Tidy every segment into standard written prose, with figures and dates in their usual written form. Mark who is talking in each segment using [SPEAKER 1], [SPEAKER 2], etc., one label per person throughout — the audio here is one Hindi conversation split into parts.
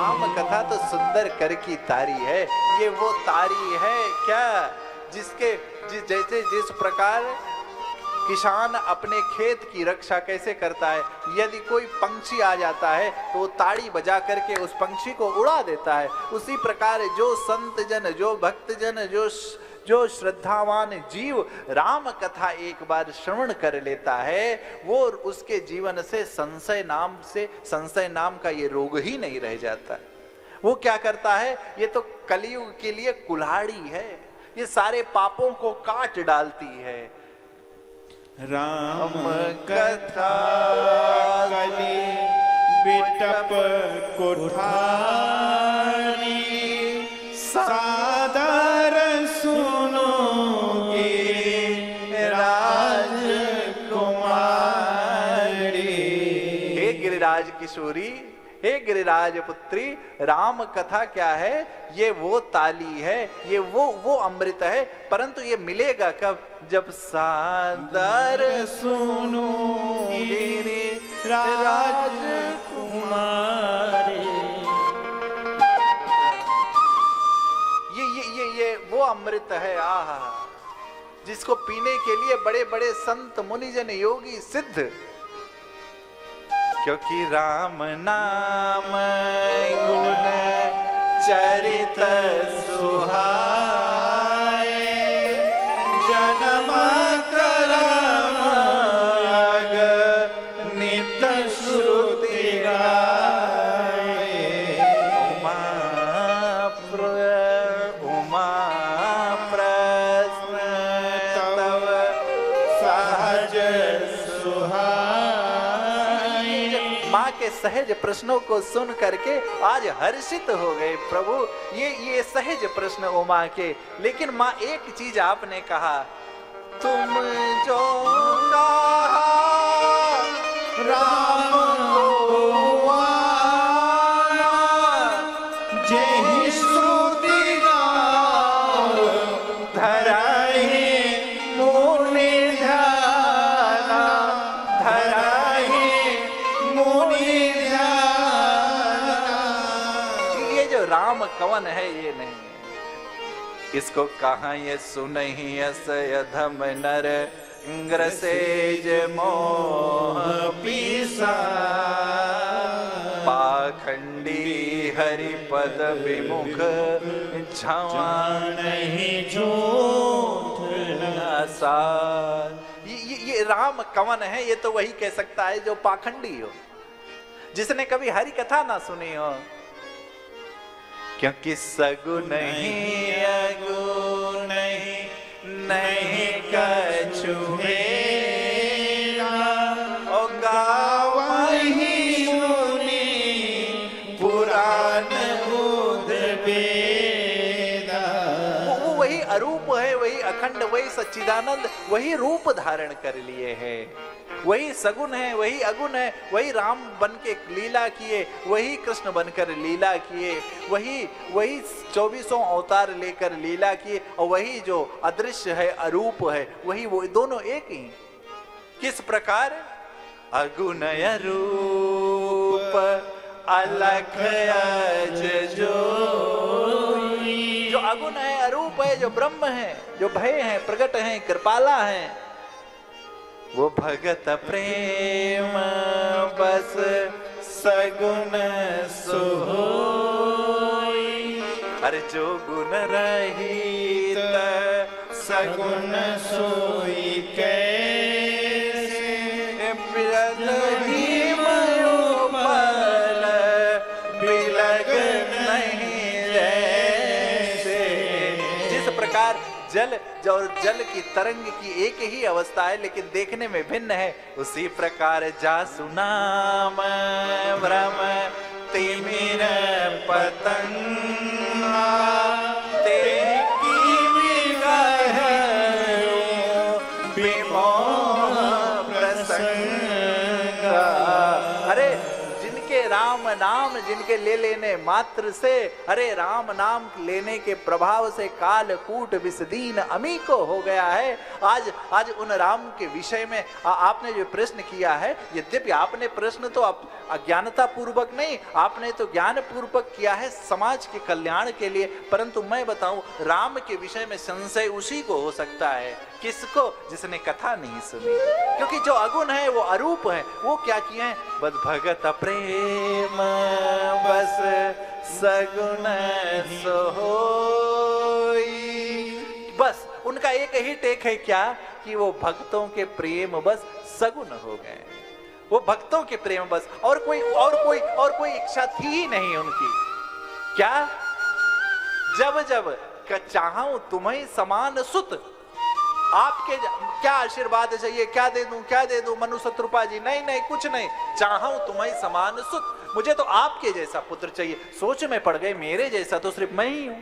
[SPEAKER 1] राम कथा तो सुंदर कर की तारी है। ये वो तारी है क्या जिसके जैसे जिस प्रकार किसान अपने खेत की रक्षा कैसे करता है, यदि कोई पंछी आ जाता है तो वो ताड़ी बजा करके उस पंछी को उड़ा देता है, उसी प्रकार जो संत जन, जो भक्त जन, जो श्रद्धावान जीव राम कथा एक बार श्रवण कर लेता है, वो उसके जीवन से संशय नाम का ये रोग ही नहीं रह जाता। वो क्या करता है, ये तो कलयुग के लिए कुल्हाड़ी है, ये सारे पापों को काट डालती है।
[SPEAKER 2] राम कथा कली बिटप कुठारी, सादर सुनो राजकुमारी।
[SPEAKER 1] हे गिरिराज किशोरी, हे गिरिराज पुत्री, राम कथा क्या है, ये वो ताली है, ये वो अमृत है, परंतु ये मिलेगा कब, जब सादर सुनो
[SPEAKER 2] राजकुमारी।
[SPEAKER 1] ये वो अमृत है, आहा, जिसको पीने के लिए बड़े बड़े संत मुनिजन योगी सिद्ध, क्योंकि राम नाम गुण चरित सुहाए,
[SPEAKER 2] जन्म करम नित श्रुति गाए।
[SPEAKER 1] उमा प्रश्न तव
[SPEAKER 2] सहज सुहाए।
[SPEAKER 1] माँ के सहज प्रश्नों को सुन करके आज हर्षित हो गए प्रभु। ये सहज प्रश्न उमा के, लेकिन माँ एक चीज आपने कहा, तुम जो कहा
[SPEAKER 2] राम को आना, जेहि श्रुति गाओ, धराहि मुनि ध्याना, धराहि मुनि ध्याना।
[SPEAKER 1] ये जो राम कवन है ये नहीं, इसको कहाँ ये सुनहि अस अधम नर, ग्रसेज मोह
[SPEAKER 2] पीसा,
[SPEAKER 1] पाखंडी हरि पद विमुख,
[SPEAKER 2] नहीं झूठ
[SPEAKER 1] नसा। ये राम कवन है, ये तो वही कह सकता है जो पाखंडी हो, जिसने कभी हरि कथा ना सुनी हो, क्योंकि सगुन नहीं अगुन नहीं कछु हेरा,
[SPEAKER 2] ओ गावहि मुनि पुराण बुध वेदा।
[SPEAKER 1] वो वही अरूप है, वही अखंड, वही सच्चिदानंद, वही रूप धारण कर लिए है, वही सगुण है, वही अगुण है, वही राम बन के लीला किए, वही कृष्ण बनकर लीला किए, वही 2400 अवतार लेकर लीला किए, और वही जो अदृश्य है, अरूप है, वही वो दोनों एक ही। किस प्रकार, अगुण अरूप अलख अज जोई। जो अगुण है, अरूप है, जो ब्रह्म है, जो भय है, प्रगट है, कृपाला है, वो भगत प्रेम बस सगुण सोई। अरे जो गुण रहित
[SPEAKER 2] सगुण सोई कैसे, बिरलहि मयोपल बिलग नहीं जैसे।
[SPEAKER 1] जिस प्रकार जल और जल की तरंग की एक ही अवस्था है, लेकिन देखने में भिन्न है, उसी प्रकार जासु नाम भ्रम तिमिर पतंगा, तेहि की विगह विमोह प्रसंगा। अरे जिनके राम नाम नाम जिनके ले लेने मात्र से, अरे राम नाम लेने के प्रभाव से काल कूट विसदीन अमी को हो गया है। आज उन राम के विषय में आपने जो प्रश्न किया है, यद्यपि आपने प्रश्न तो अज्ञानता पूर्वक नहीं, आपने तो ज्ञान पूर्वक किया है समाज के कल्याण के लिए, परंतु मैं बताऊं राम के विषय में संशय उसी को हो सकता है, किसको? जिसने कथा नहीं सुनी। क्योंकि जो अगुण है वो अरूप है, वो क्या किए हैं? बस भगत प्रेम बस सगुण सोई। बस उनका एक ही टेक है क्या कि वो भक्तों के प्रेम बस सगुण हो गए, वो भक्तों के प्रेम बस, और कोई इच्छा थी ही नहीं उनकी। क्या? जब चाहूं तुम्हें समान सुत, आपके क्या आशीर्वाद चाहिए? क्या दे दूं मनु शत्रुपा जी? नहीं कुछ नहीं, चाहूं तुम्हें समान सुत, मुझे तो आपके जैसा पुत्र चाहिए। सोच में पड़ गए, मेरे जैसा तो सिर्फ मैं ही हूं।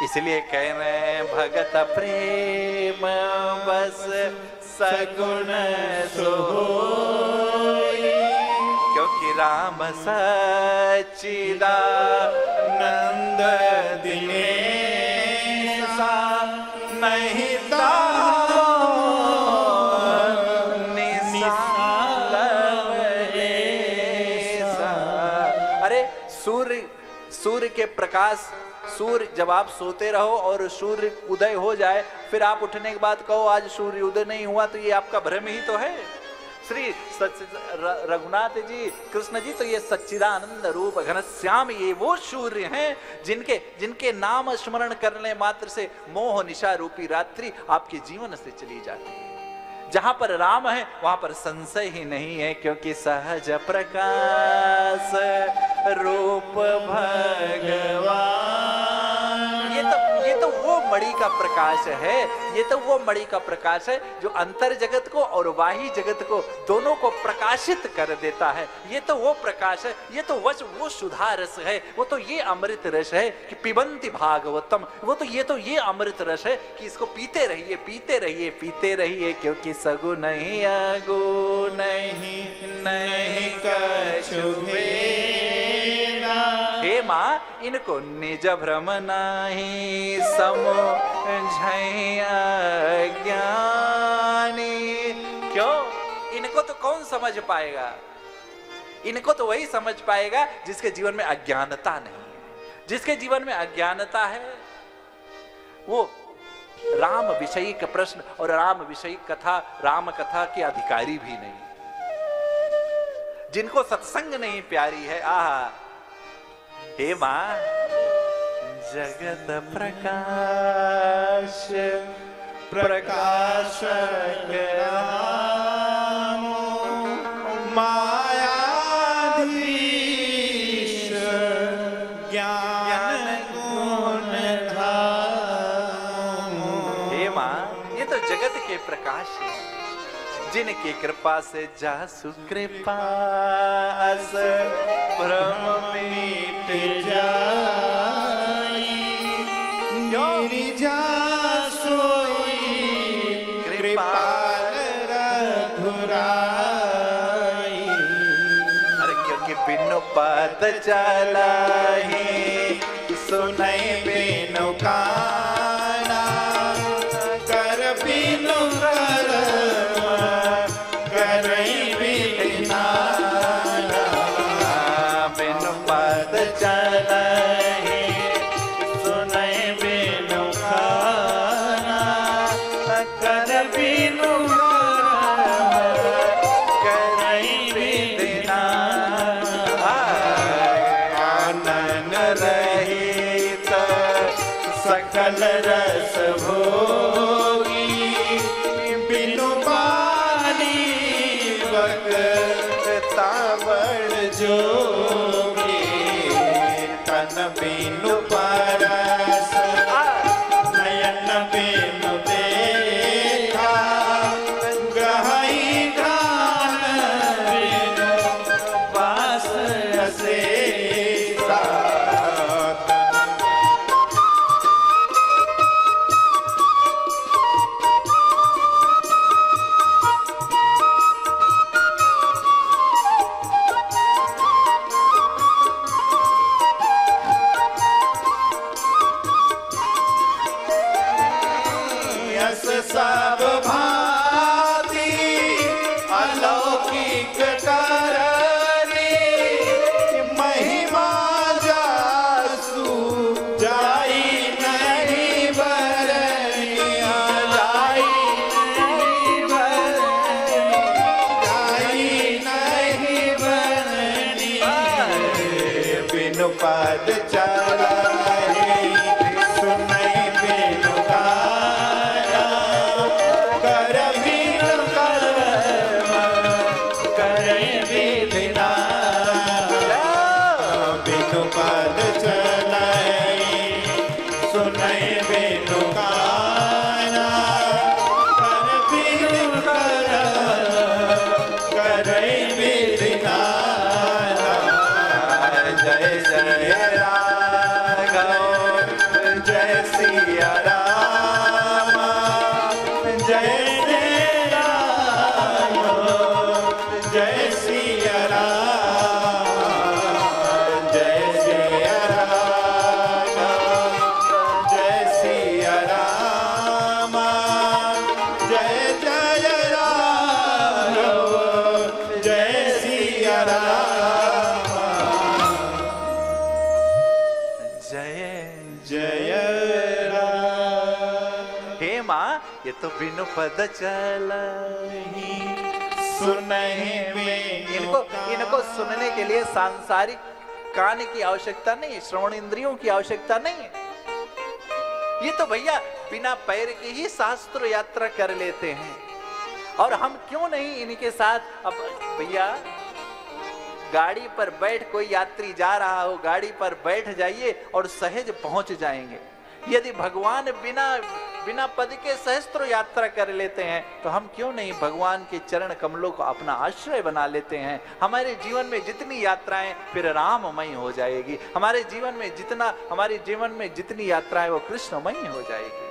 [SPEAKER 1] इसलिए कह रहे हैं भगत प्रेम बस सगुण सोई, क्योंकि राम सच्चिदानंद दिनेशा नहीं अरे सूर्य के प्रकाश, सूर्य जब आप सोते रहो और सूर्य उदय हो जाए, फिर आप उठने के बाद कहो आज सूर्य उदय नहीं हुआ, तो ये आपका भ्रम ही तो है। श्री रघुनाथ जी, कृष्ण जी, तो ये सच्चिदानंद रूप घनश्याम, ये वो सूर्य हैं जिनके नाम स्मरण करने मात्र से मोह निशा रूपी रात्रि आपके जीवन से चली जाती है। जहां पर राम है वहां पर संशय ही नहीं है, क्योंकि सहज प्रकाश रूप भगवान। ये तो वो मणि का प्रकाश है, ये तो वो मणि का प्रकाश है जो अंतर जगत को और बाह्य जगत को दोनों को प्रकाशित कर देता है। ये तो वो प्रकाश है, ये तो वो सुधा रस है, वो तो ये अमृत रस है कि पिबंति भागवतम, ये अमृत रस है कि इसको पीते रहिए, पीते रहिए, पीते रहिए, क्योंकि सगुण नहीं अगुण नहीं कछु भेदा। हे माँ, इनको निज भ्रम नहीं समझैया ज्ञानी। क्यों? इनको तो कौन समझ पाएगा? इनको तो वही समझ पाएगा जिसके जीवन में अज्ञानता नहीं है। जिसके जीवन में अज्ञानता है वो राम विषयी का प्रश्न और राम विषयी कथा, राम कथा के अधिकारी भी नहीं। जिनको सत्संग नहीं प्यारी है, आहा, हे मां, जगत प्रकाश प्रकाशक राम मायाधीश ज्ञान गुण धाम। हे मां, ये तो जगत के प्रकाश है, जिनकी कृपा से जासु कृपा अस भ्रम मिट जाई, गिरिजा सोई कृपाल रघुराई। अरे क्योंकि बिनु पद चलाई सुनई बिनु काना, कर बिनु सकल रस भोगी, बिनु पानी बगता बड़ जोगी। तन बिनु परस नयन बिनु देखा, गहई गान बिनु बास असेसा।
[SPEAKER 2] बिनु पद चलाए सुनई बिनु काया कर बिनु कर्म करे विधि नाया बिनु पद चलाए सुनई बिनु काया कर बिनु कर्म करे विधि नाया जय जय राघव जय सिया राम जय जय राम जय सिया राम जय सिया राम जय सिया राम जय जय राम जय सिया राम
[SPEAKER 1] जय
[SPEAKER 2] जय राम
[SPEAKER 1] हे माँ, ये तो बिनु पद चलहि
[SPEAKER 2] सुनहि
[SPEAKER 1] इनको सुनने के लिए सांसारिक कान की आवश्यकता नहीं है, श्रवण इंद्रियों की आवश्यकता नहीं है। ये तो भैया बिना पैर की ही शास्त्र यात्रा कर लेते हैं। और हम क्यों नहीं इनके साथ? अब भैया गाड़ी पर बैठ, कोई यात्री जा रहा हो, गाड़ी पर बैठ जाइए और सहज पहुंच जाएंगे। यदि भगवान बिना पद के सहस्त्र यात्रा कर लेते हैं, तो हम क्यों नहीं भगवान के चरण कमलों को अपना आश्रय बना लेते हैं? हमारे जीवन में जितनी यात्राएं फिर राममयी हो जाएगी। हमारे जीवन में जितनी यात्राएं वो कृष्णमयी हो जाएगी।